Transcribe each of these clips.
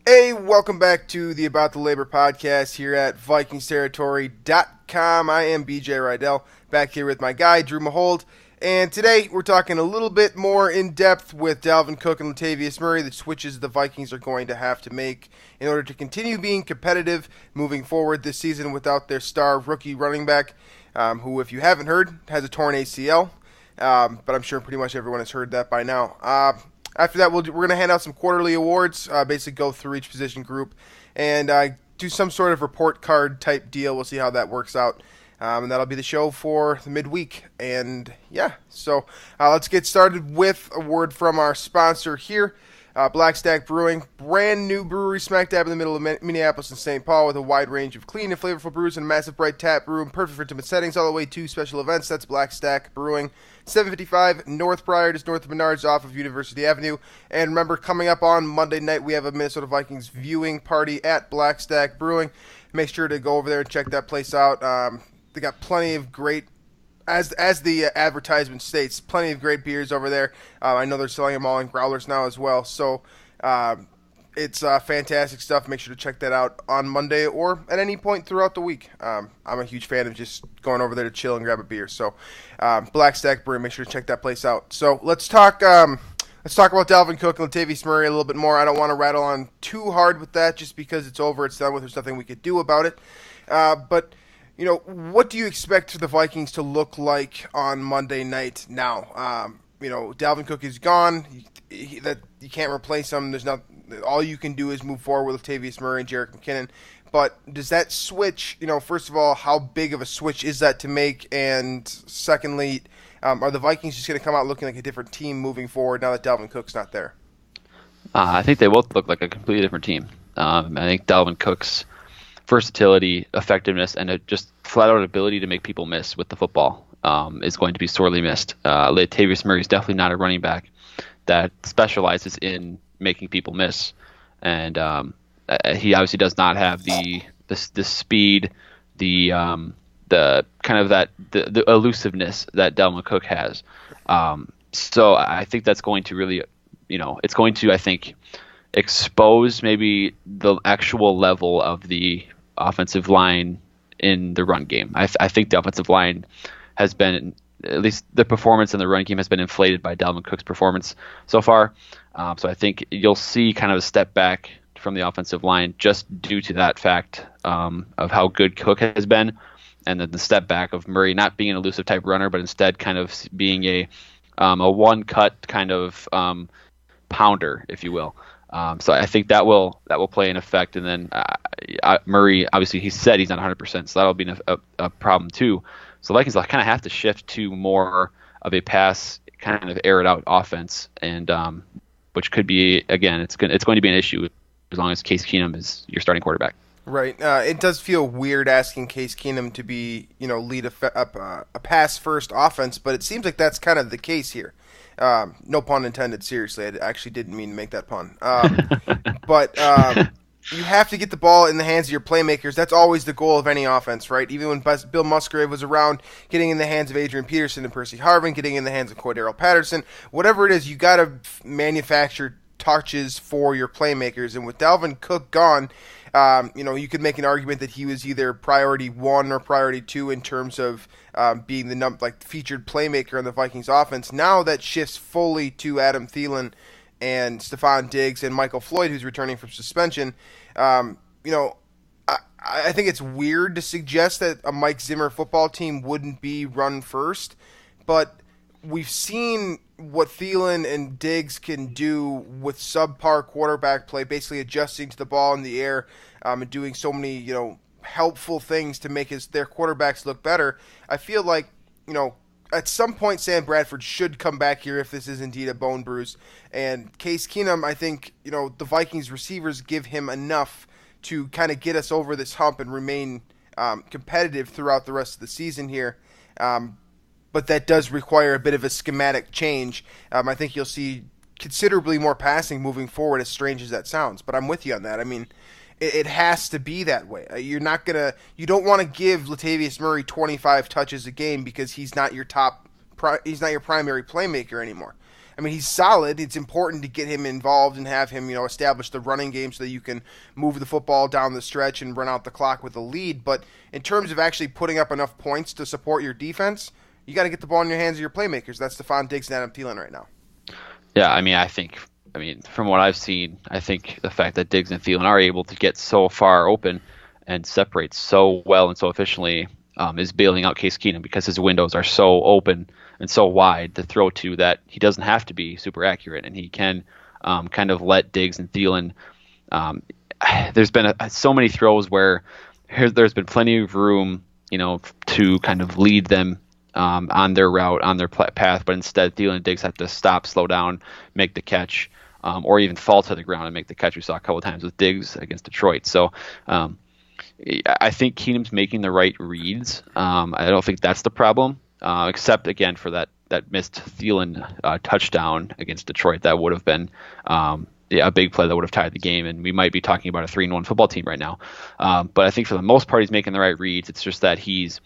Hey, welcome back to the About the Labor podcast here at VikingsTerritory.com. I am BJ Reidell, back here with my guy, Drew Mahowald. And today, we're talking a little bit more in depth with Dalvin Cook and Latavius Murray, the switches the Vikings are going to have to make in order to continue being competitive moving forward this season without their star rookie running back, who, if you haven't heard, has a torn ACL. But I'm sure pretty much everyone has heard that by now. After that, we're going to hand out some quarterly awards, basically go through each position group, and do some sort of report card type deal. We'll see how that works out. And that'll be the show for the midweek. And yeah, so let's get started with a word from our sponsor here, Black Stack Brewing. Brand new brewery smack dab in the middle of Minneapolis and St. Paul with a wide range of clean and flavorful brews and a massive bright tap room, perfect for intimate settings all the way to special events. That's Black Stack Brewing. 755 North Pryor, just north of Menards off of University Avenue. And remember, coming up on Monday night, we have a Minnesota Vikings viewing party at Black Stack Brewing. Make sure to go over there and check that place out. They got plenty of great, as the advertisement states, plenty of great beers over there. I know they're selling them all in growlers now as well. So it's fantastic stuff. Make sure to check that out on Monday or at any point throughout the week. I'm a huge fan of just going over there to chill and grab a beer. So Black Stack Brewing, make sure to check that place out. So let's talk about Dalvin Cook and Latavius Murray a little bit more. I don't want to rattle on too hard with that just because it's over, it's done with, there's nothing we could do about it. But you know, what do you expect the Vikings to look like on Monday night now? Dalvin Cook is gone. That you can't replace him. There's not. All you can do is move forward with Latavius Murray and Jerick McKinnon. But does that switch, first of all, how big of a switch is that to make? And secondly, are the Vikings just going to come out looking like a different team moving forward now that Dalvin Cook's not there? I think they both look like a completely different team. I think Dalvin Cook's versatility, effectiveness, and just flat-out ability to make people miss with the football is going to be sorely missed. Latavius Murray is definitely not a running back that specializes in making people miss, and he obviously does not have the speed, the kind of the elusiveness that Dalvin Cook has. So I think that's going to really, it's going to, I think, expose maybe the actual level of the offensive line in the run game. I think the offensive line has been, at least the performance in the run game has been inflated by Dalvin Cook's performance so far. So I think you'll see kind of a step back from the offensive line just due to that fact of how good Cook has been, and then the step back of Murray not being an elusive type runner, but instead kind of being a one-cut kind of pounder, if you will. So I think that will play an effect, and then Murray, obviously, he said he's not 100%, so that'll be a problem too. So Vikings will kind of have to shift to more of a pass, kind of air it out offense, and which could be, again, it's going to be an issue as long as Case Keenum is your starting quarterback. Right. It does feel weird asking Case Keenum to be, lead a pass-first offense, but it seems like that's kind of the case here. No pun intended, seriously. I actually didn't mean to make that pun. But you have to get the ball in the hands of your playmakers. That's always the goal of any offense, right? Even when Bill Musgrave was around, getting in the hands of Adrian Peterson and Percy Harvin, getting in the hands of Cordero Patterson, whatever it is, you got to manufacture touches for your playmakers. And with Dalvin Cook gone, you could make an argument that he was either priority 1 or priority 2 in terms of being the featured playmaker on the Vikings offense. Now that shifts fully to Adam Thielen and Stephon Diggs and Michael Floyd, who's returning from suspension. I think it's weird to suggest that a Mike Zimmer football team wouldn't be run first, but we've seen what Thielen and Diggs can do with subpar quarterback play, basically adjusting to the ball in the air and doing so many, helpful things to make their quarterbacks look better. I feel like, at some point Sam Bradford should come back here if this is indeed a bone bruise. And Case Keenum, I think, the Vikings receivers give him enough to kind of get us over this hump and remain competitive throughout the rest of the season here. But that does require a bit of a schematic change. I think you'll see considerably more passing moving forward, as strange as that sounds. But I'm with you on that. I mean, it has to be that way. You don't want to give Latavius Murray 25 touches a game because he's not your primary playmaker anymore. I mean, he's solid. It's important to get him involved and have him, establish the running game so that you can move the football down the stretch and run out the clock with a lead. But in terms of actually putting up enough points to support your defense, you got to get the ball in your hands of your playmakers. That's Stephon Diggs and Adam Thielen right now. Yeah, from what I've seen, I think the fact that Diggs and Thielen are able to get so far open and separate so well and so efficiently is bailing out Case Keenum, because his windows are so open and so wide to throw to that he doesn't have to be super accurate, and he can kind of let Diggs and Thielen. There's been so many throws where there's been plenty of room, to kind of lead them on their route, on their path, but instead Thielen and Diggs have to stop, slow down, make the catch, or even fall to the ground and make the catch. We saw a couple of times with Diggs against Detroit. So I think Keenum's making the right reads. I don't think that's the problem, except, again, for that missed Thielen touchdown against Detroit. That would have been a big play that would have tied the game, and we might be talking about a 3-1 football team right now. But I think for the most part he's making the right reads. It's just that his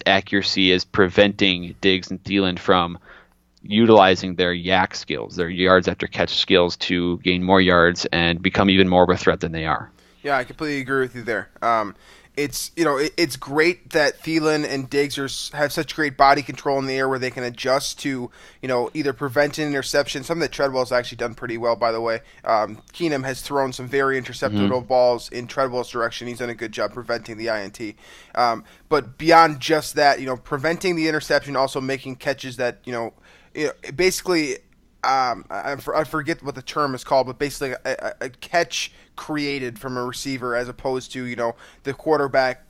accuracy is preventing Diggs and Thielen from utilizing their yak skills, their yards after catch skills, to gain more yards and become even more of a threat than they are. Yeah, I completely agree with you there. It's great that Thielen and Diggs have such great body control in the air where they can adjust to, either prevent an interception, something that Treadwell's actually done pretty well, by the way. Keenum has thrown some very interceptable balls in Treadwell's direction. He's done a good job preventing the INT. But beyond just that, preventing the interception, also making catches that, basically, I forget what the term is called, but basically a catch created from a receiver, as opposed to, the quarterback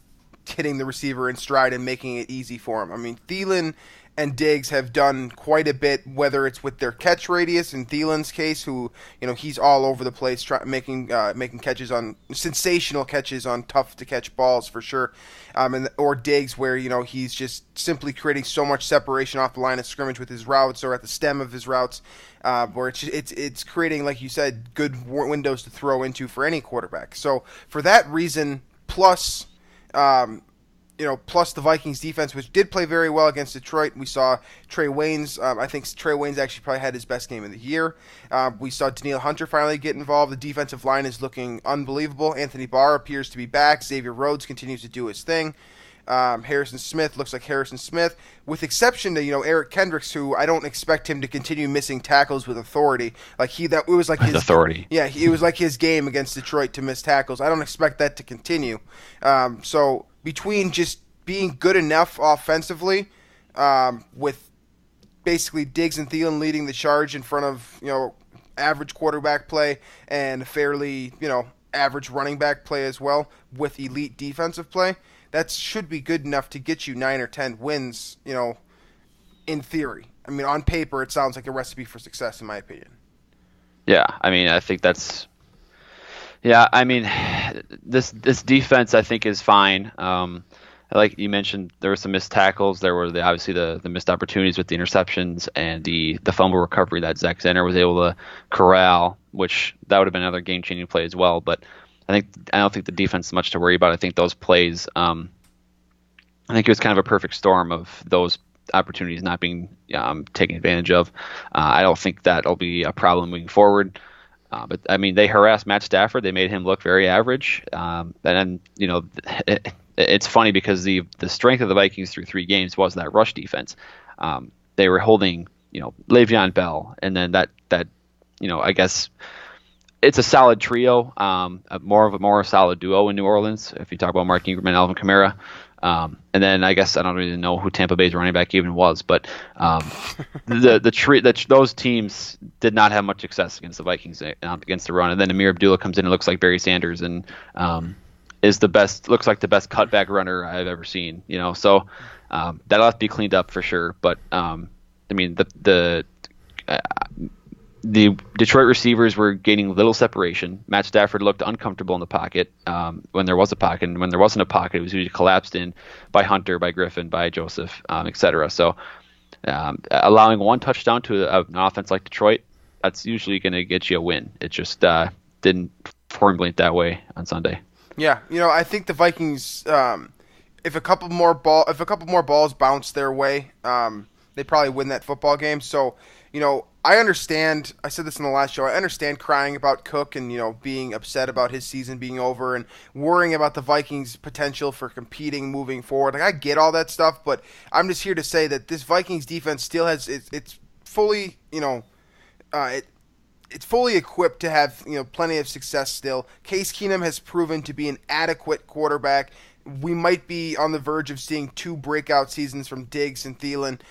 hitting the receiver in stride and making it easy for him. I mean, Thielen and Diggs have done quite a bit, whether it's with their catch radius in Thielen's case, who, he's all over the place, making catches on sensational catches on tough to catch balls for sure, or Diggs, where he's just simply creating so much separation off the line of scrimmage with his routes or at the stem of his routes, where it's creating, like you said, good windows to throw into for any quarterback. So for that reason, plus the Vikings defense, which did play very well against Detroit. We saw Trey Waynes. I think Trey Waynes actually probably had his best game of the year. We saw Danielle Hunter finally get involved. The defensive line is looking unbelievable. Anthony Barr appears to be back. Xavier Rhodes continues to do his thing. Harrison Smith looks like Harrison Smith, with exception to Eric Kendricks, who I don't expect him to continue missing tackles with authority. It was like his authority. Yeah, it was like his game against Detroit to miss tackles. I don't expect that to continue. So between just being good enough offensively, with basically Diggs and Thielen leading the charge in front of average quarterback play and fairly average running back play as well, with elite defensive play, that should be good enough to get you 9 or 10 wins, in theory. I mean, on paper, it sounds like a recipe for success, in my opinion. Yeah, I mean, I think that's... Yeah, I mean, this defense, I think, is fine. Like you mentioned, there were some missed tackles. There were obviously the missed opportunities with the interceptions and the fumble recovery that Zach Zenner was able to corral, which that would have been another game-changing play as well. But I don't think the defense is much to worry about. I think those plays, I think it was kind of a perfect storm of those opportunities not being taken advantage of. I don't think that'll be a problem moving forward. But I mean, they harassed Matt Stafford. They made him look very average. And then, it's funny because the strength of the Vikings through 3 games was that rush defense. They were holding, Le'Veon Bell, and then that I guess it's a solid trio, more solid duo in New Orleans. If you talk about Mark Ingram and Alvin Kamara, and then I guess I don't really know who Tampa Bay's running back even was, but those teams did not have much success against the Vikings against the run. And then Amir Abdullah comes in and looks like Barry Sanders and looks like the best cutback runner I've ever seen. So that'll have to be cleaned up for sure. But I mean the Detroit receivers were gaining little separation. Matt Stafford looked uncomfortable in the pocket when there was a pocket, and when there wasn't a pocket, it was usually collapsed in by Hunter, by Griffin, by Joseph, etc. So allowing one touchdown to an offense like Detroit, that's usually going to get you a win. It just didn't formulate that way on Sunday. Yeah, I think the Vikings, if a couple more balls bounce their way, they probably win that football game. So, I understand. I said this in the last show. I understand crying about Cook and being upset about his season being over and worrying about the Vikings' potential for competing moving forward. Like I get all that stuff, but I'm just here to say that this Vikings defense still has it's fully it's fully equipped to have plenty of success still. Case Keenum has proven to be an adequate quarterback. We might be on the verge of seeing 2 breakout seasons from Diggs and Thielen.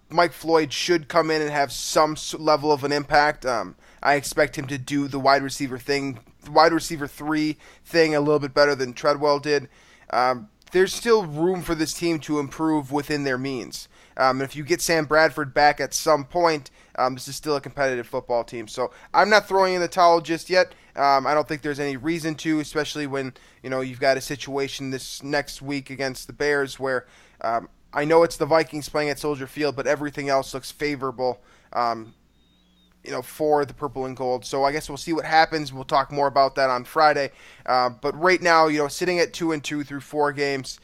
Mike Floyd should come in and have some level of an impact. I expect him to do the wide receiver 3 thing a little bit better than Treadwell did. There's still room for this team to improve within their means. And if you get Sam Bradford back at some point, this is still a competitive football team. So I'm not throwing in the towel just yet. I don't think there's any reason to, especially when you've got a situation this next week against the Bears where I know it's the Vikings playing at Soldier Field, but everything else looks favorable, for the purple and gold. So I guess we'll see what happens. We'll talk more about that on Friday. But right now, sitting at 2-2 through 4 games,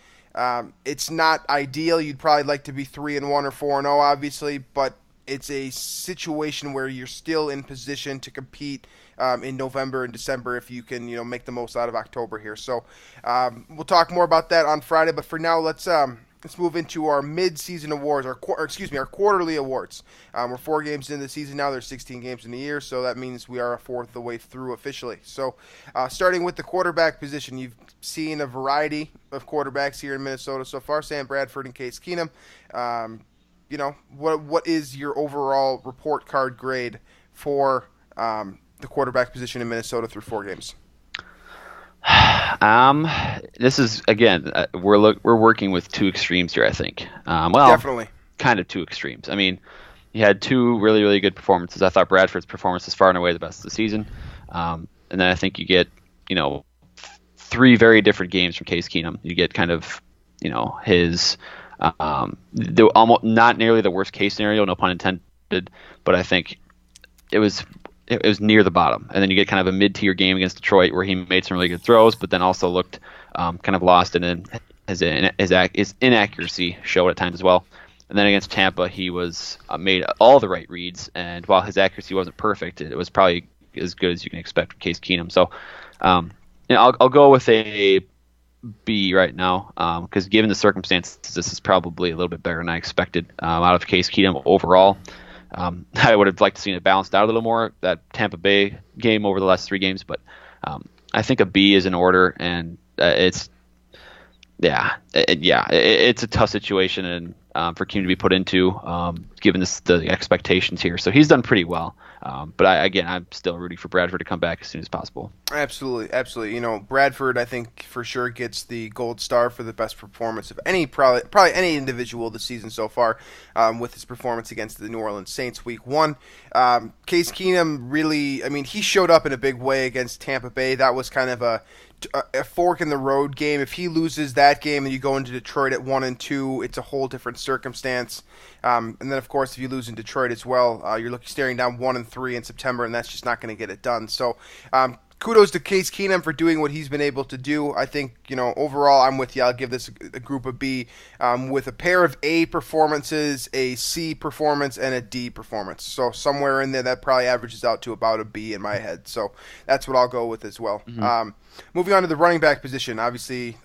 it's not ideal. You'd probably like to be 3-1 or 4-0, obviously, but it's a situation where you're still in position to compete in November and December if you can, make the most out of October here. So we'll talk more about that on Friday. But for now, let's move into our mid-season awards, our quarterly awards. We're 4 games into the season now. There's 16 games in a year, so that means we are a fourth of the way through officially. So starting with the quarterback position, you've seen a variety of quarterbacks here in Minnesota so far, Sam Bradford and Case Keenum. What is your overall report card grade for the quarterback position in Minnesota through 4 games? This is again, we're working with 2 extremes here. I think. Definitely, kind of 2 extremes. I mean, he had 2 really, really good performances. I thought Bradford's performance is far and away the best of the season, and then I think you get 3 very different games from Case Keenum. You get kind of his almost not nearly the worst case scenario, no pun intended, but I think it was near the bottom. And then you get kind of a mid-tier game against Detroit where he made some really good throws, but then also looked kind of lost, and then his inaccuracy showed at times as well. And then against Tampa, he was made all the right reads, and while his accuracy wasn't perfect, it was probably as good as you can expect from Case Keenum. So I'll go with a B right now because given the circumstances, this is probably a little bit better than I expected out of Case Keenum overall. I would have liked to seen it balanced out a little more, that Tampa Bay game over the last 3 games, but I think a B is in order, and it's a tough situation and for Keenum to be put into, given the expectations here. So he's done pretty well, but I'm still rooting for Bradford to come back as soon as possible. Absolutely. Bradford, I think for sure gets the gold star for the best performance of probably any individual this season so far, with his performance against the New Orleans Saints Week 1. Case Keenum really, he showed up in a big way against Tampa Bay. That was kind of a fork in the road game. If he loses that game and you go into Detroit at 1-2, it's a whole different circumstance. And then, of course, if you lose in Detroit as well, you're staring down 1-3 in September, and that's just not going to get it done. So kudos to Case Keenum for doing what he's been able to do. I think, overall, I'm with you. I'll give this a group of B with a pair of A performances, a C performance, and a D performance. So somewhere in there, that probably averages out to about a B in my head. So that's what I'll go with as well. Mm-hmm. Moving on to the running back position, obviously,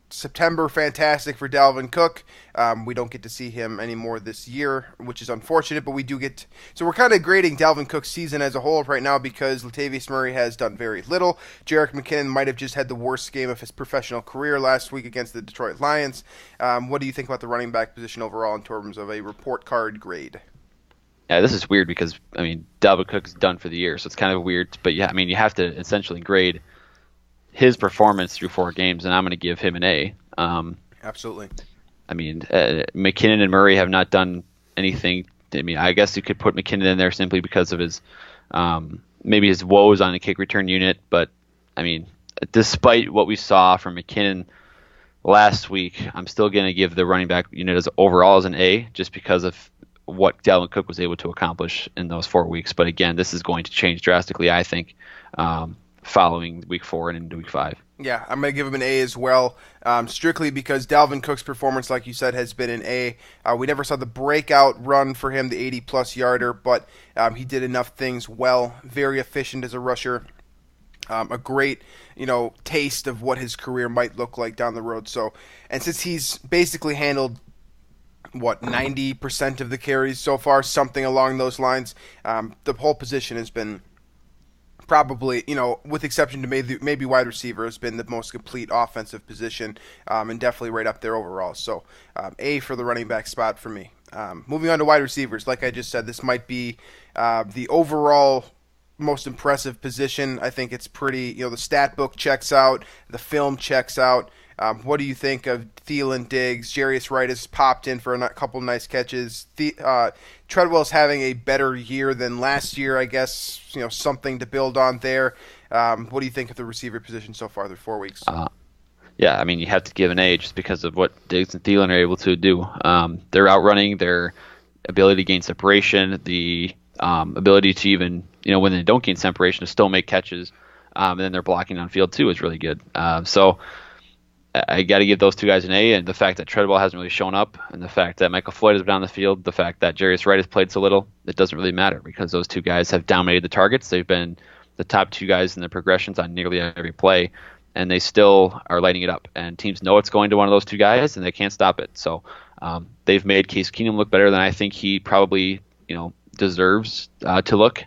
September, fantastic for Dalvin Cook. We don't get to see him anymore this year, which is unfortunate, but we do get so we're kind of grading Dalvin Cook's season as a whole right now because Latavius Murray has done very little. Jerick McKinnon might have just had the worst game of his professional career last week against the Detroit Lions. What do you think about the running back position overall in terms of a report card grade? Yeah, this is weird because, Dalvin Cook is done for the year, so it's kind of weird. But, yeah, you have to essentially grade his performance through 4 games, and I'm going to give him an A. Absolutely. McKinnon and Murray have not done anything. I guess you could put McKinnon in there simply because of his maybe his woes on the kick return unit. But, despite what we saw from McKinnon last week, I'm still going to give the running back unit as overall as an A just because of what Dalvin Cook was able to accomplish in those 4 weeks. But, again, this is going to change drastically, I think, following week 4 and into week 5. Yeah, I'm going to give him an A as well, strictly because Dalvin Cook's performance, like you said, has been an A. We never saw the breakout run for him, the 80-plus yarder, but he did enough things well. Very efficient as a rusher. A great, taste of what his career might look like down the road. So, and since he's basically handled 90% of the carries so far, something along those lines, the whole position has been probably, with exception to maybe wide receiver, has been the most complete offensive position, and definitely right up there overall. So, A for the running back spot for me. Moving on to wide receivers, like I just said, this might be the overall most impressive position. I think it's pretty, the stat book checks out, the film checks out. What do you think of Thielen, Diggs? Jarius Wright has popped in for a couple nice catches. Treadwell's having a better year than last year, I guess. Something to build on there. What do you think of the receiver position so far through 4 weeks? Yeah, I mean, you have to give an A just because of what Diggs and Thielen are able to do. They're outrunning, their ability to gain separation, the ability to even, when they don't gain separation, to still make catches, and then they're blocking on field too is really good. So I got to give those two guys an A, and the fact that Treadwell hasn't really shown up, and the fact that Michael Floyd has been on the field, the fact that Jarius Wright has played so little, it doesn't really matter because those two guys have dominated the targets. They've been the top two guys in the progressions on nearly every play, and they still are lighting it up. And teams know it's going to one of those two guys, and they can't stop it. So they've made Case Keenum look better than I think he probably deserves to look.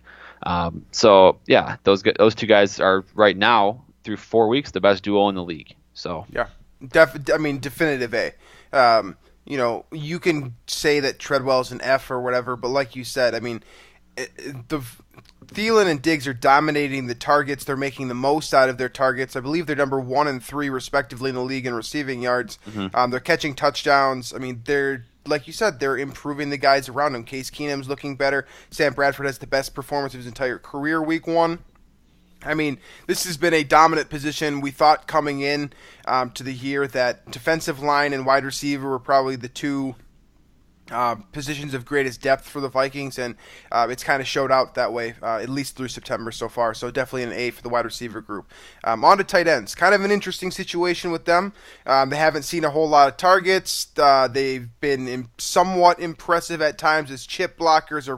So yeah, those two guys are right now through 4 weeks the best duo in the league. So yeah, definitive A. You can say that Treadwell's an F or whatever, but like you said, the Thielen and Diggs are dominating the targets. They're making the most out of their targets. I believe they're number 1 and 3 respectively in the league in receiving yards. Mm-hmm. They're catching touchdowns. They're, like you said, they're improving the guys around them. Case Keenum's looking better. Sam Bradford has the best performance of his entire career week 1. This has been a dominant position. We thought coming in to the year that defensive line and wide receiver were probably the two positions of greatest depth for the Vikings, and it's kind of showed out that way, at least through September so far. So definitely an A for the wide receiver group. On to tight ends. Kind of an interesting situation with them. They haven't seen a whole lot of targets. They've been somewhat impressive at times as chip blockers or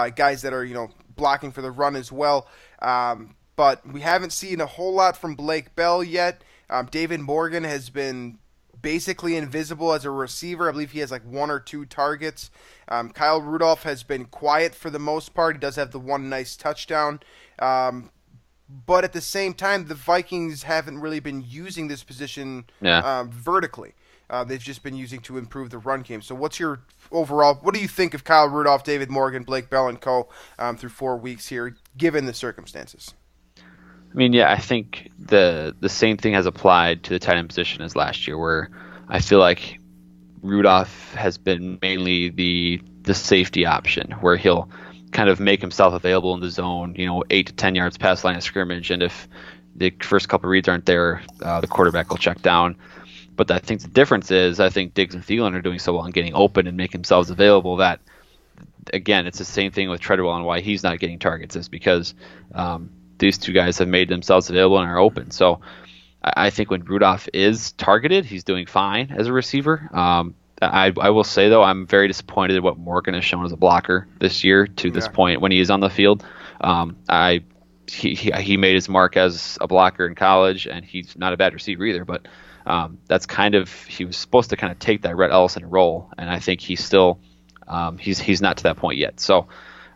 guys that are blocking for the run as well. But we haven't seen a whole lot from Blake Bell yet. David Morgan has been basically invisible as a receiver. I believe he has like 1 or 2 targets. Kyle Rudolph has been quiet for the most part. He does have the one nice touchdown. But at the same time, the Vikings haven't really been using this position vertically. They've just been using to improve the run game. So what do you think of Kyle Rudolph, David Morgan, Blake Bell, and co. Through 4 weeks here, given the circumstances? I think the same thing has applied to the tight end position as last year, where I feel like Rudolph has been mainly the safety option, where he'll kind of make himself available in the zone, 8 to 10 yards past line of scrimmage, and if the first couple of reads aren't there, the quarterback will check down. But I think the difference is I think Diggs and Thielen are doing so well in getting open and making themselves available that, again, it's the same thing with Treadwell and why he's not getting targets. Is because these two guys have made themselves available and are open. So I think when Rudolph is targeted, he's doing fine as a receiver. I will say, though, I'm very disappointed at what Morgan has shown as a blocker this year to this point when he is on the field. He made his mark as a blocker in college, and he's not a bad receiver either, but that's he was supposed to kind of take that Rhett Ellison role, and I think he's still he's not to that point yet. So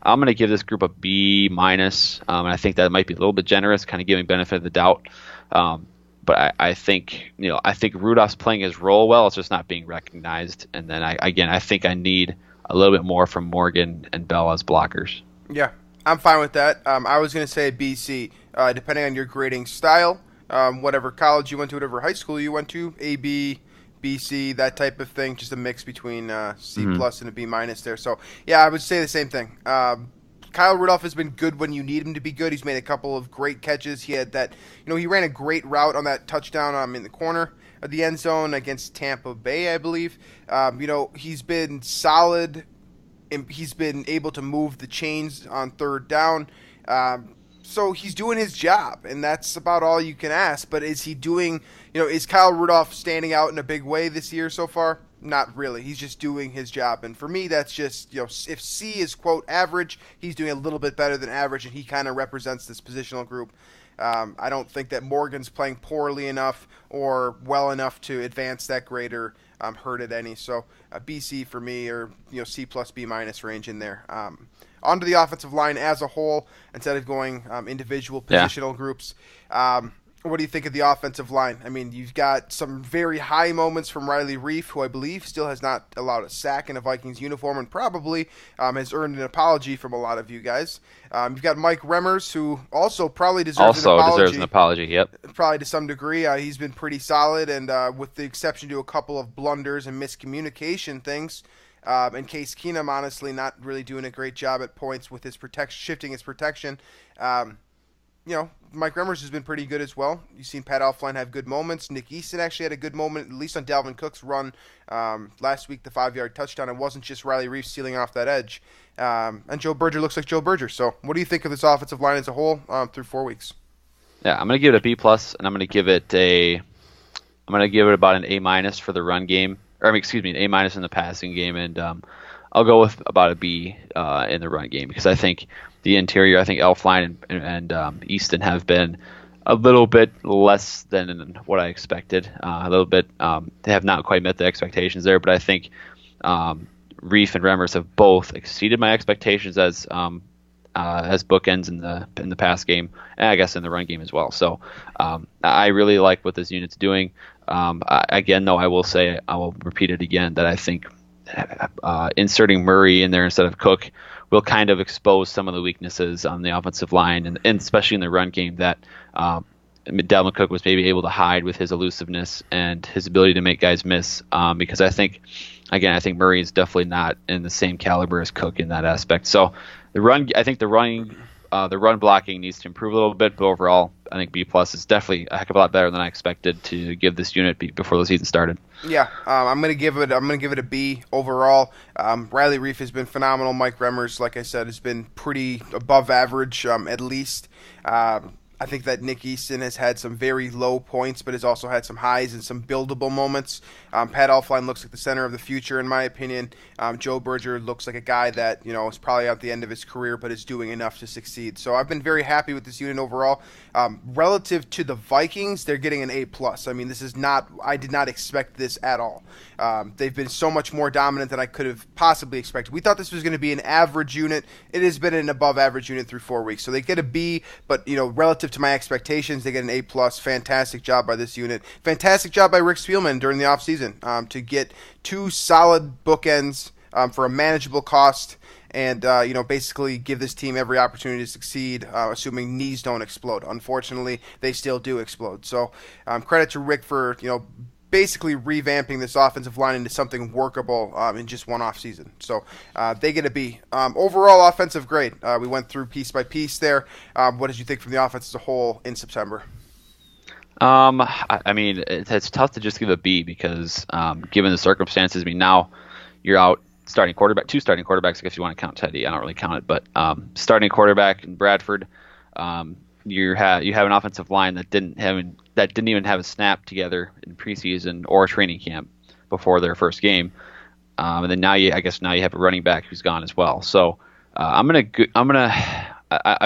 I'm going to give this group a B minus, and I think that might be a little bit generous, kind of giving benefit of the doubt. But I think Rudolph's playing his role well. It's just not being recognized. And then I think I need a little bit more from Morgan and Bell as blockers. Yeah, I'm fine with that. I was going to say BC, depending on your grading style, whatever college you went to, whatever high school you went to, AB, BC, that type of thing, just a mix between C plus and a B minus there. So, yeah, I would say the same thing. Kyle Rudolph has been good when you need him to be good. He's made a couple of great catches. He had that, he ran a great route on that touchdown in the corner of the end zone against Tampa Bay, I believe. He's been solid. He's been able to move the chains on third down. So he's doing his job, and that's about all you can ask. But is he doing, is Kyle Rudolph standing out in a big way this year so far? Not really. He's just doing his job. And for me, that's just, if C is, quote, average, he's doing a little bit better than average, and he kind of represents this positional group. I don't think that Morgan's playing poorly enough or well enough to advance that grade or hurt it any. So BC for me, or C plus B minus range in there. Onto the offensive line as a whole, instead of going individual positional groups. What do you think of the offensive line? I mean, you've got some very high moments from Riley Reiff, who I believe still has not allowed a sack in a Vikings uniform and probably has earned an apology from a lot of you guys. You've got Mike Remmers, who also probably deserves an apology. Yep. Probably to some degree. He's been pretty solid, and with the exception to a couple of blunders and miscommunication things, and Case Keenum, honestly, not really doing a great job at points with his shifting his protection. Mike Remmers has been pretty good as well. You've seen Pat Elflein have good moments. Nick Easton actually had a good moment, at least on Dalvin Cook's run last week, the 5-yard touchdown. It wasn't just Riley Reiff stealing off that edge. And Joe Berger looks like Joe Berger. So what do you think of this offensive line as a whole through 4 weeks? Yeah, I'm going to give it a B+, and I'm going to give it about an A- for the run game. An A- in the passing game, and I'll go with about a B in the run game, because I think the interior, I think Elflein and Easton have been a little bit less than what I expected. A little bit, they have not quite met the expectations there, but I think Reiff and Remmers have both exceeded my expectations as bookends in the pass game, and I guess in the run game as well. So I really like what this unit's doing. Again, though, I will repeat it again, that I think inserting Murray in there instead of Cook will kind of expose some of the weaknesses on the offensive line, and especially in the run game that Dalvin Cook was maybe able to hide with his elusiveness and his ability to make guys miss. Because I think Murray is definitely not in the same caliber as Cook in that aspect. So the run blocking needs to improve a little bit, but overall, I think B+ is definitely a heck of a lot better than I expected to give this unit before the season started. Yeah, I'm gonna give it a B overall. Riley Reiff has been phenomenal. Mike Remmers, like I said, has been pretty above average, at least. I think that Nick Easton has had some very low points, but has also had some highs and some buildable moments. Pat Elflein looks like the center of the future, in my opinion. Joe Berger looks like a guy that is probably at the end of his career, but is doing enough to succeed. So I've been very happy with this unit overall. Relative to the Vikings, they're getting an A+. I mean, I did not expect this at all. They've been so much more dominant than I could have possibly expected. We thought this was going to be an average unit. It has been an above average unit through 4 weeks. So they get a B, but relative to my expectations, they get an A+. Fantastic job by this unit. Fantastic job by Rick Spielman during the offseason to get 2 solid bookends for a manageable cost, and basically give this team every opportunity to succeed, assuming knees don't explode. Unfortunately, they still do explode. So credit to Rick for basically revamping this offensive line into something workable in just one off season. So they get a B. Overall offensive grade. We went through piece by piece there. What did you think from the offense as a whole in September? I mean, it's tough to just give a B because given the circumstances, I mean, now you're out two starting quarterbacks, I guess you want to count Teddy. I don't really count it, but starting quarterback in Bradford, you have an offensive line that didn't even have a snap together in preseason or training camp before their first game, and then now you have a running back who's gone as well. So I'm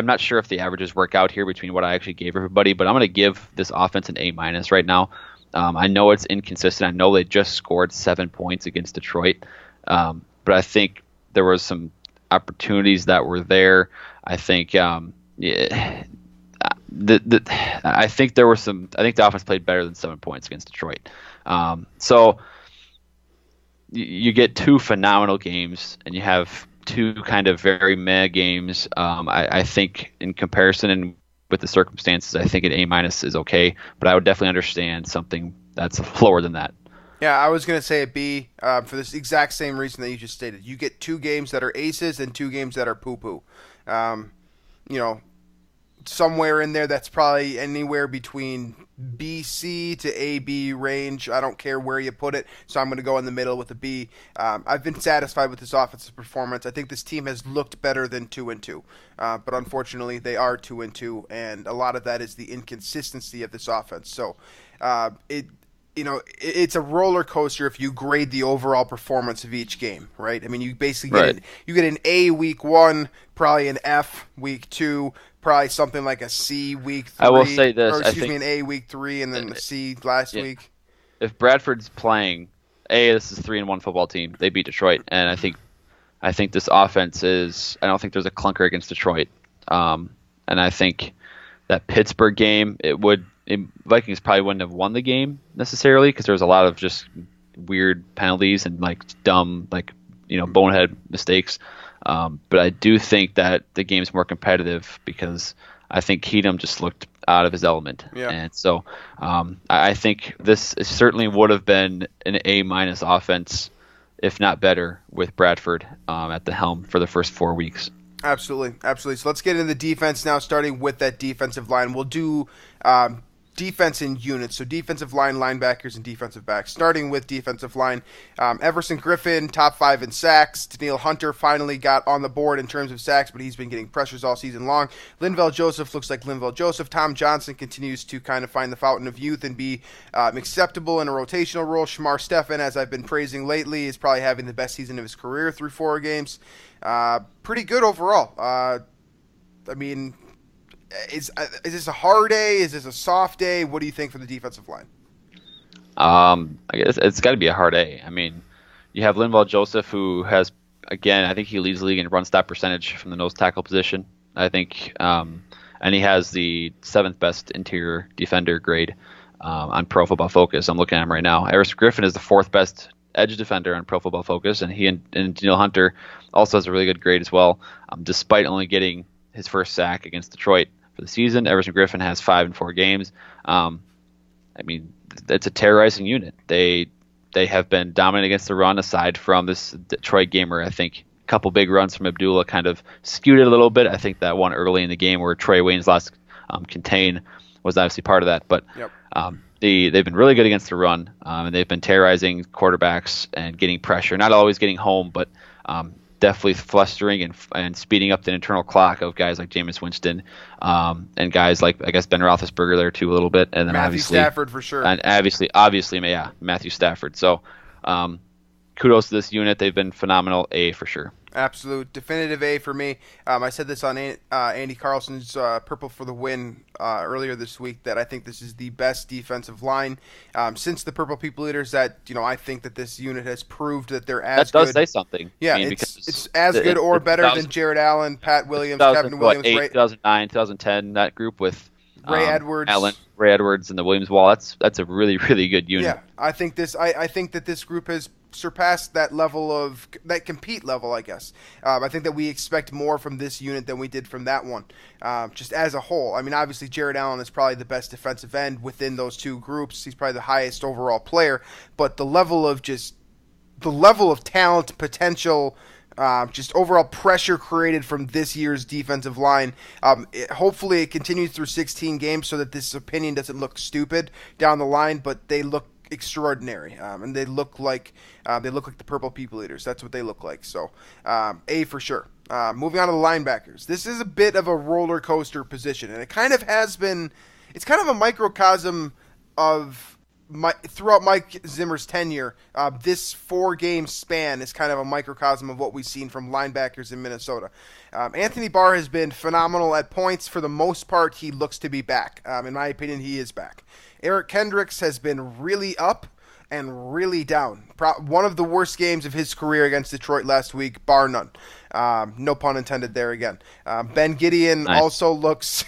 not sure if the averages work out here between what I actually gave everybody, but I'm going to give this offense an A- right now. I know it's inconsistent. I know they just scored 7 points against Detroit, but I think there was some opportunities that were there. I think I think there were some. I think the offense played better than 7 points against Detroit. So you get 2 phenomenal games, and you have 2 kind of very meh games. I think in comparison and with the circumstances, I think an A- is okay, but I would definitely understand something that's lower than that. Yeah, I was going to say a B for this exact same reason that you just stated. You get 2 games that are aces and 2 games that are poo-poo. somewhere in there that's probably anywhere between BC to AB range. I don't care where you put it, so I'm going to go in the middle with a B. I've been satisfied with this offensive performance. I think this team has looked better than 2-2, but unfortunately they are 2-2, and a lot of that is the inconsistency of this offense. So it's a roller coaster if you grade the overall performance of each game, right? I mean, you basically get an A week 1, probably an F week 2, probably something like a C week 3. I will say this: an A week 3, and then a C last week. If Bradford's playing, this is 3-1 football team. They beat Detroit, and I think this offense is. I don't think there's a clunker against Detroit, and I think that Pittsburgh game, Vikings probably wouldn't have won the game necessarily because there was a lot of just weird penalties and dumb bonehead mistakes. But I do think that the game's more competitive because I think Keatum just looked out of his element. Yeah. And so I think this certainly would have been an A- offense, if not better, with Bradford at the helm for the first 4 weeks. Absolutely. So let's get into the defense now, starting with that defensive line. We'll do defense in units, so defensive line, linebackers, and defensive backs. Starting with defensive line, Everson Griffin, top 5 in sacks. Danielle Hunter finally got on the board in terms of sacks, but he's been getting pressures all season long. Linval Joseph looks like Linval Joseph. Tom Johnson continues to kind of find the fountain of youth and be acceptable in a rotational role. Shamar Stephan, as I've been praising lately, is probably having the best season of his career through 4 games. Pretty good overall. I mean, is this a hard A? Is this a soft A? What do you think for the defensive line? I guess it's got to be a hard A. I mean, you have Linval Joseph, who has, again, I think he leads the league in run stop percentage from the nose tackle position. I think, and he has the 7th best interior defender grade on Pro Football Focus. I'm looking at him right now. Everson Griffin is the 4th best edge defender on Pro Football Focus, and he and Danielle Hunter also has a really good grade as well. Despite only getting his first sack against Detroit for the season, Everson Griffin has 5 in 4 games. I mean, it's a terrorizing unit. They have been dominant against the run, aside from this Detroit game where I think a couple big runs from Abdullah kind of skewed it a little bit. I think that one early in the game where Trey Wayne's last contain was obviously part of that. But yep. They've been really good against the run, and they've been terrorizing quarterbacks and getting pressure. Not always getting home, but definitely flustering and speeding up the internal clock of guys like Jameis Winston, and guys like, I guess, Ben Roethlisberger there too a little bit, and then Matthew Stafford for sure, and obviously, Matthew Stafford. So, kudos to this unit; they've been phenomenal. A for sure. Absolute definitive A for me. I said this on Andy Carlson's Purple for the Win earlier this week, that I think this is the best defensive line since the Purple People Eaters. That I think that this unit has proved that they're as good. That does say something. Yeah, I mean, it's as good or better than Jared Allen, Pat Williams, Kevin Williams, 2009, 2010. That group with Ray Edwards, Ray Edwards, and the Williams Wall. That's a really, really good unit. Yeah, I think that this group has surpassed that level of that compete level, I guess. I think that we expect more from this unit than we did from that one, just as a whole. I mean, obviously Jared Allen is probably the best defensive end within those two groups. He's probably the highest overall player, but the level of talent, potential, just overall pressure created from this year's defensive line. Hopefully it continues through 16 games so that this opinion doesn't look stupid down the line, but they look extraordinary, and they look like the Purple People Eaters. That's what they look like. So A for sure. Moving on to the linebackers. This is a bit of a roller coaster position, and it kind of has been. It's kind of a microcosm of throughout Mike Zimmer's tenure. This 4-game span is kind of a microcosm of what we've seen from linebackers in Minnesota. Anthony Barr has been phenomenal at points. For the most part, he looks to be back. In my opinion, he is back. Eric Kendricks has been really up and really down. One of the worst games of his career against Detroit last week, bar none. No pun intended there again. Ben Gideon also looks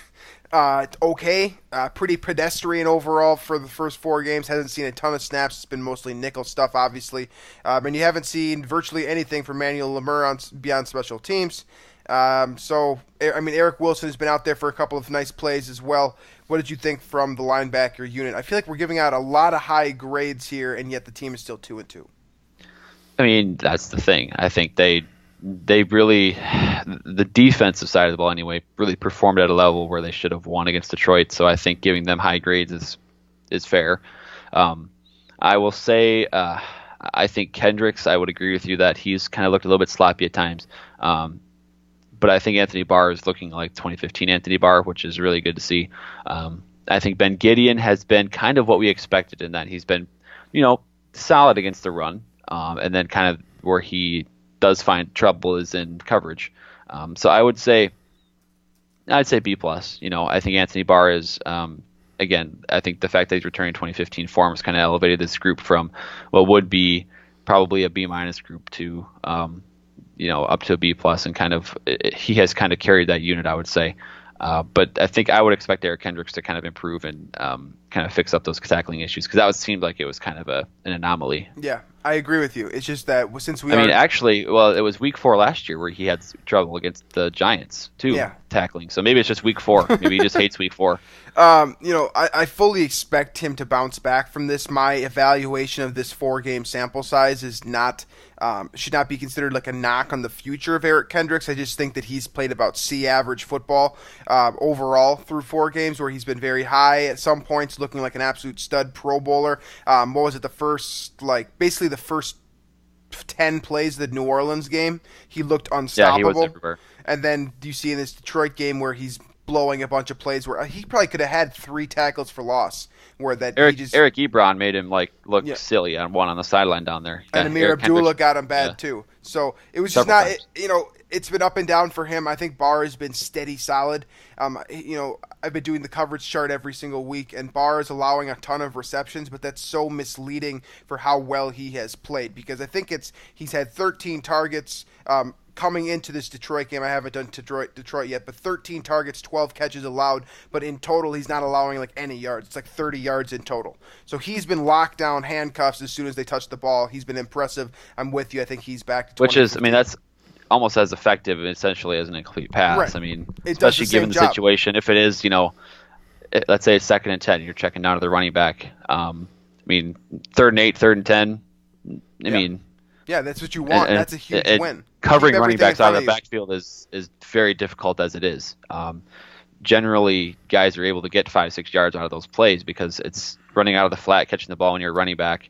okay. Pretty pedestrian overall for the first 4 games. Hasn't seen a ton of snaps. It's been mostly nickel stuff, obviously. And you haven't seen virtually anything from Manuel Lemur beyond special teams. Eric Wilson has been out there for a couple of nice plays as well. What did you think from the linebacker unit? I feel like we're giving out a lot of high grades here, and yet the team is still 2-2. I mean, that's the thing. I think they they really, the defensive side of the ball anyway, really performed at a level where they should have won against Detroit. So I think giving them high grades is fair. I will say, I think Kendricks, I would agree with you that he's kind of looked a little bit sloppy at times. But I think Anthony Barr is looking like 2015 Anthony Barr, which is really good to see. I think Ben Gideon has been kind of what we expected in that he's been, solid against the run. And then kind of where he does find trouble is in coverage. So I'd say B plus. I think Anthony Barr is, again, I think the fact that he's returning 2015 form has kind of elevated this group from what would be probably a B minus group to, up to a B plus, and kind of he has kind of carried that unit, I would say. But I think I would expect Eric Kendricks to kind of improve and kind of fix up those tackling issues, because that seemed like it was kind of an anomaly. Yeah, I agree with you. It's just that since actually, it was week 4 last year where he had trouble against the Giants too, tackling. So maybe it's just week 4. Maybe he just hates week 4. I fully expect him to bounce back from this. My evaluation of this 4-game sample size is not should not be considered like a knock on the future of Eric Kendricks. I just think that he's played about C average football overall through 4 games, where he's been very high at some points, looking like an absolute stud Pro Bowler. What was it? Basically the first 10 plays of the New Orleans game, he looked unstoppable. Yeah, he was everywhere. And then you see in this Detroit game where he's blowing a bunch of plays where he probably could have had 3 tackles for loss. Where that Eric Ebron made him look silly on one on the sideline down there. And Amir Abdullah got him bad too. So it was just not, it's been up and down for him. I think Barr has been steady solid. I've been doing the coverage chart every single week, and Barr is allowing a ton of receptions, but that's so misleading for how well he has played, because I think he's had 13 targets coming into this Detroit game. I haven't done Detroit yet, but 13 targets, 12 catches allowed, but in total he's not allowing any yards. It's 30 yards in total. So he's been locked down, handcuffs as soon as they touch the ball. He's been impressive. I'm with you. I think he's back to 20. Which is, that's almost as effective essentially as an incomplete pass. Right. Especially given the situation. If it is, let's say it's 2nd and 10, you're checking down to the running back. 3rd and 8, 3rd and 10. Yeah, that's what you want. That's a huge win. Covering running backs out of the backfield is very difficult as it is. Generally, guys are able to get 5-6 yards out of those plays because it's running out of the flat, catching the ball when you're a running back.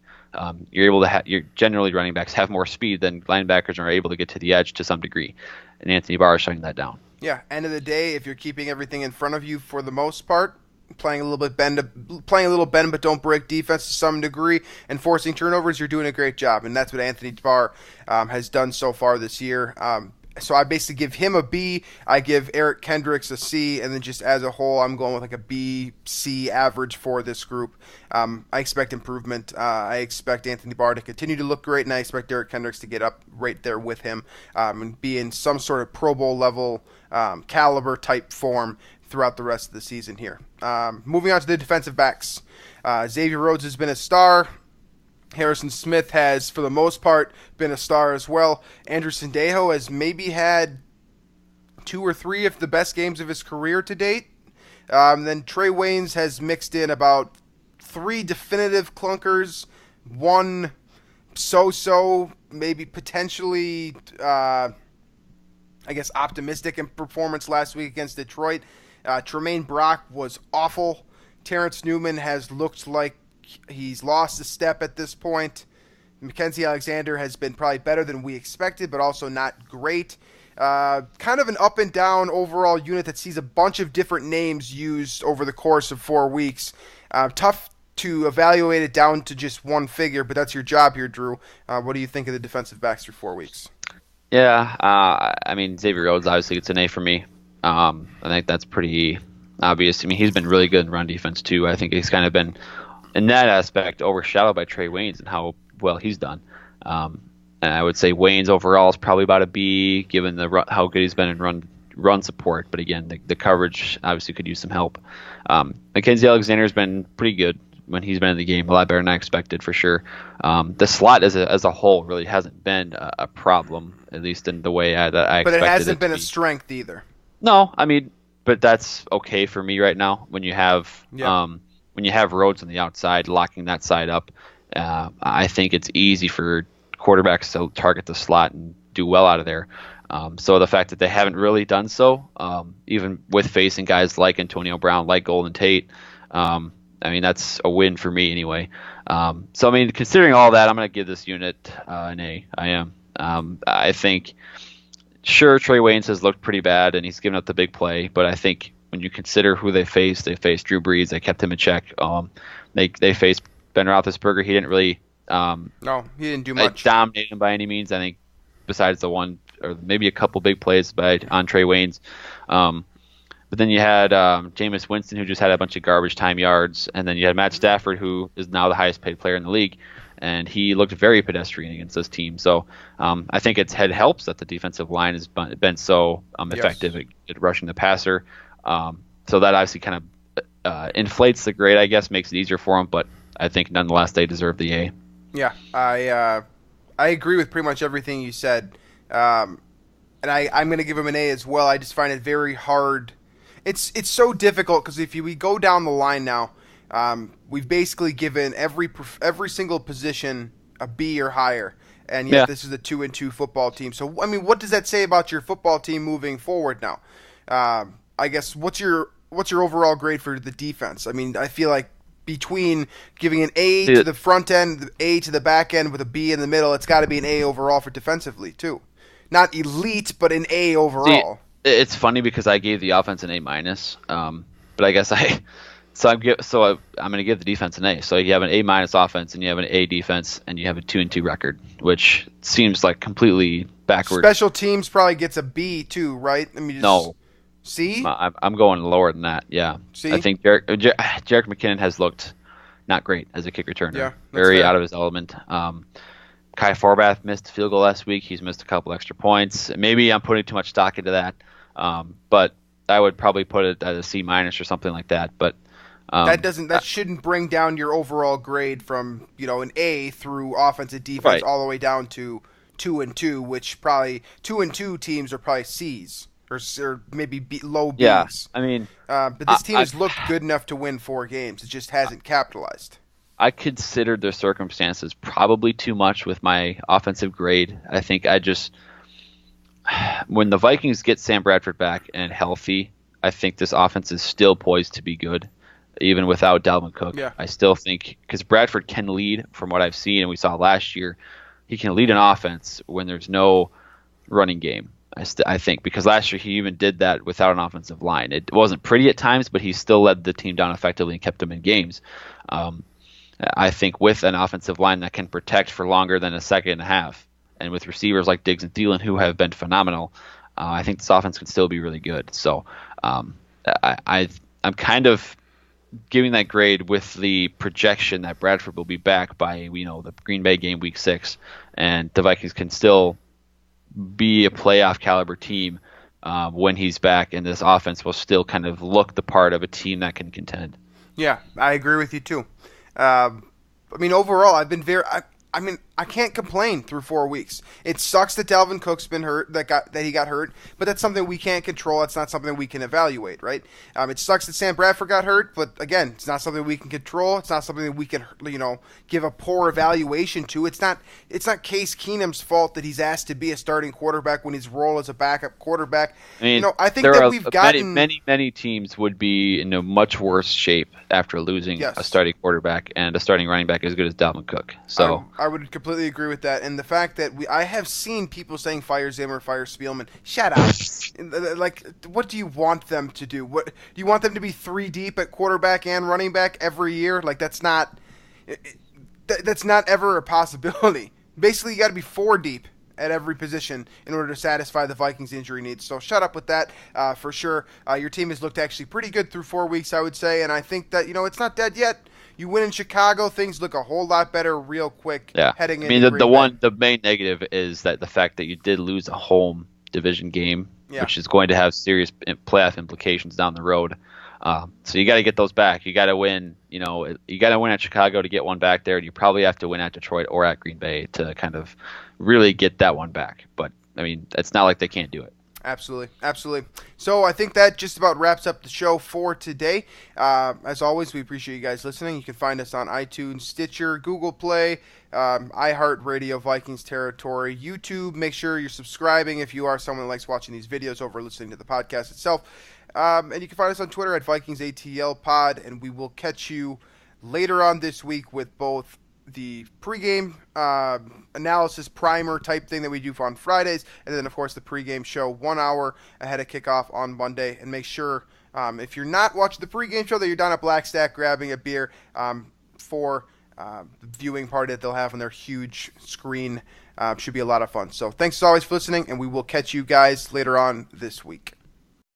You're generally, running backs have more speed than linebackers are able to get to the edge to some degree, and Anthony Barr is shutting that down. Yeah, end of the day, if you're keeping everything in front of you for the most part, playing a little bend but don't break defense to some degree, and forcing turnovers, you're doing a great job, and that's what Anthony Barr has done so far this year. So I basically give him a B. I give Eric Kendricks a C, and then just as a whole, I'm going with a B, C average for this group. I expect improvement. I expect Anthony Barr to continue to look great, and I expect Eric Kendricks to get up right there with him and be in some sort of Pro Bowl level caliber type form throughout the rest of the season here. Moving on to the defensive backs. Xavier Rhodes has been a star. Harrison Smith has, for the most part, been a star as well. Andrew Sendejo has maybe had 2 or 3 of the best games of his career to date. Then Trey Waynes has mixed in about 3 definitive clunkers, 1 so-so, maybe potentially, optimistic in performance last week against Detroit. Tremaine Brock was awful. Terrence Newman has looked like he's lost a step at this point. Mackenzie Alexander has been probably better than we expected, but also not great. Kind of an up and down overall unit that sees a bunch of different names used over the course of 4 weeks. Tough to evaluate it down to just one figure, but that's your job here, Drew. What do you think of the defensive backs through 4 weeks? Yeah, Xavier Rhodes obviously gets an A for me. I think that's pretty obvious. He's been really good in run defense too. I think he's kind of been, in that aspect, overshadowed by Trey Waynes and how well he's done. And I would say Waynes overall is probably about a B, given how good he's been in run support. But again, the coverage obviously could use some help. Mackenzie Alexander's been pretty good when he's been in the game, a lot better than I expected for sure. The slot as a whole really hasn't been a problem, at least in the way that I expected it. But it hasn't been a strength either. No, but that's okay for me right now when you have Rhodes on the outside locking that side up. I think it's easy for quarterbacks to target the slot and do well out of there. So the fact that they haven't really done so, even with facing guys like Antonio Brown, like Golden Tate, I mean, that's a win for me anyway. So, I mean, considering all that, I'm going to give this unit an A. I am. I think, sure, Trey Waynes has looked pretty bad, and he's given up the big play, but I think when you consider who they faced Drew Brees. They kept him in check. They faced Ben Roethlisberger. He didn't really no, he didn't do much. Dominate him by any means. I think besides the one or maybe a couple big plays on Trey Waynes. But then you had Jameis Winston, who just had a bunch of garbage time yards, and then you had Matt Stafford, who is now the highest paid player in the league, and he looked very pedestrian against this team. So I think it helps that the defensive line has been so effective at rushing the passer. So that obviously kind of inflates the grade, I guess, makes it easier for them, but I think nonetheless they deserve the A. Yeah, I agree with pretty much everything you said, and I'm going to give him an A as well. I just find it very hard. It's so difficult because if we go down the line now, we've basically given every single position a B or higher, and yet this is a 2-2 football team. So I mean, what does that say about your football team moving forward now? I guess what's your overall grade for the defense? I mean, I feel like between giving an A to the front end, A to the back end with a B in the middle, it's got to be an A overall for defensively too. Not elite, but an A overall. It's funny because I gave the offense an A-, but I guess I'm going to give the defense an A. So you have an A- offense, and you have an A defense, and you have a 2-2 record, which seems like completely backward. Special teams probably gets a B too, right? I mean, no. C? I'm going lower than that. Yeah. C? I think Jerick McKinnon has looked not great as a kick returner. Yeah, very out of his element. Kai Forbath missed a field goal last week. He's missed a couple extra points. Maybe I'm putting too much stock into that, but I would probably put it at a C- or something like that. But that shouldn't bring down your overall grade from an A through offensive defense all the way down to 2-2, which probably 2-2 teams are probably C's or maybe low B's. Yeah, I mean, but this team has looked good enough to win 4 games. It just hasn't capitalized. I considered their circumstances probably too much with my offensive grade. I think when the Vikings get Sam Bradford back and healthy, I think this offense is still poised to be good, even without Dalvin Cook. Yeah. I still think because Bradford can lead from what I've seen and we saw last year, he can lead an offense when there's no running game. I think because last year he even did that without an offensive line. It wasn't pretty at times, but he still led the team down effectively and kept them in games. I think with an offensive line that can protect for longer than a second and a half, and with receivers like Diggs and Thielen who have been phenomenal, I think this offense can still be really good. So I'm kind of giving that grade with the projection that Bradford will be back by the Green Bay game week 6, and the Vikings can still be a playoff caliber team when he's back, and this offense will still kind of look the part of a team that can contend. Yeah, I agree with you too. I mean, overall, I've been I can't complain through 4 weeks. It sucks that Dalvin Cook's been hurt, that he got hurt, but that's something we can't control. It's not something we can evaluate, right? It sucks that Sam Bradford got hurt, but again, it's not something we can control. It's not something that we can, give a poor evaluation to. It's not Case Keenum's fault that he's asked to be a starting quarterback when his role as a backup quarterback. I mean, I think that we've gotten many teams would be in a much worse shape after losing a starting quarterback and a starting running back as good as Dalvin Cook. So I would completely agree with that, and the fact that I have seen people saying fire Zimmer, fire Spielman. Shut up! Like, what do you want them to do? What do you want them to be 3 deep at quarterback and running back every year? Like, that's not ever a possibility. Basically, you got to be 4 deep at every position in order to satisfy the Vikings' injury needs. So shut up with that for sure. Your team has looked actually pretty good through 4 weeks, I would say, and I think that it's not dead yet. You win in Chicago, things look a whole lot better real quick. Yeah. Heading into the main negative is that the fact that you did lose a home division game, which is going to have serious playoff implications down the road. So you got to get those back. You got to win. You got to win at Chicago to get one back there, and you probably have to win at Detroit or at Green Bay to kind of really get that one back. But I mean, it's not like they can't do it. Absolutely. So I think that just about wraps up the show for today. As always, we appreciate you guys listening. You can find us on iTunes, Stitcher, Google Play, iHeartRadio, Vikings Territory, YouTube. Make sure you're subscribing if you are someone who likes watching these videos over listening to the podcast itself. And you can find us on Twitter at VikingsATL Pod, and we will catch you later on this week with both the pregame analysis primer type thing that we do on Fridays, and then, of course, the pregame show 1 hour ahead of kickoff on Monday. And make sure, if you're not watching the pregame show, that you're down at Black Stack grabbing a beer for the viewing party that they'll have on their huge screen. Should be a lot of fun. So thanks as always for listening, and we will catch you guys later on this week.